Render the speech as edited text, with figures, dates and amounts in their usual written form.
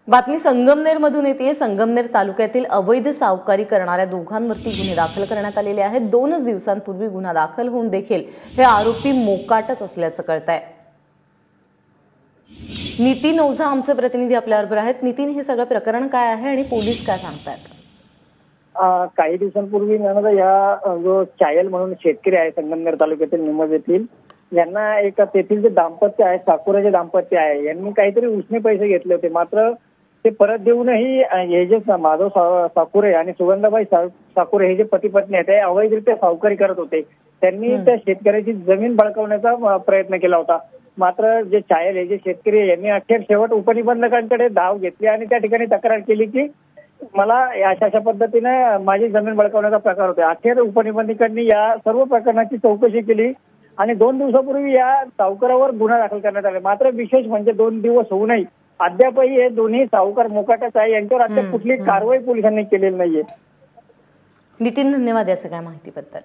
बातमी संगमनेरमधून येते। संगमनेर तालुक्यातील अवैध सावकारी करणाऱ्या दोघांवरती गुन्हे दाखल करण्यात आलेले आहेत। 2 दिवसांपूर्वी गुन्हा दाखल होऊन देखील हे आरोपी मोकाटच असल्याचं कळतंय। नितीन ओझा आमचे प्रतिनिधी आपल्याबरोबर आहेत। नितीन, हे सगळं प्रकरण काय आहे आणि पोलीस काय सांगतायत? काही दिवसांपूर्वी या जो चायल म्हणून शेतकरी आहे संगमनेर तालुक्यातील निमज येथील, यांना एक तेथील जे दाम्पत्य आहे, साकुरे दाम्पत्य आहे, यांनी काहीतरी उसने पैसे घेतले होते। मात्र ते परत देऊनही हे जे माधव साकुरे आणि सुगंधाबाई साकुरे हे जे पती पत्नी आहेत, ते अवैधरित्या सावकारी करत होते। त्यांनी त्या शेतकऱ्याची जमीन बळकावण्याचा प्रयत्न केला होता। मात्र जे चायल हे जे शेतकरी यांनी अखेर शेवट उपनिबंधकांकडे धाव घेतली आणि त्या ठिकाणी तक्रार केली की मला अशा पद्धतीने माझी जमीन बळकावण्याचा प्रकार होता। अखेर उपनिबंधकांनी या सर्व प्रकरणाची चौकशी केली आणि 2 दिवसापूर्वी या सावकारावर गुन्हा दाखल करण्यात आला। मात्र विशेष म्हणजे 2 दिवस होऊनही अद्यापही हे दोन्ही सावकार मोकाटच आहे। यांच्यावर अद्याप कुठली कारवाई पोलिसांनी केलेली नाहीये। नितीन, धन्यवाद या सगळ्या माहितीबद्दल।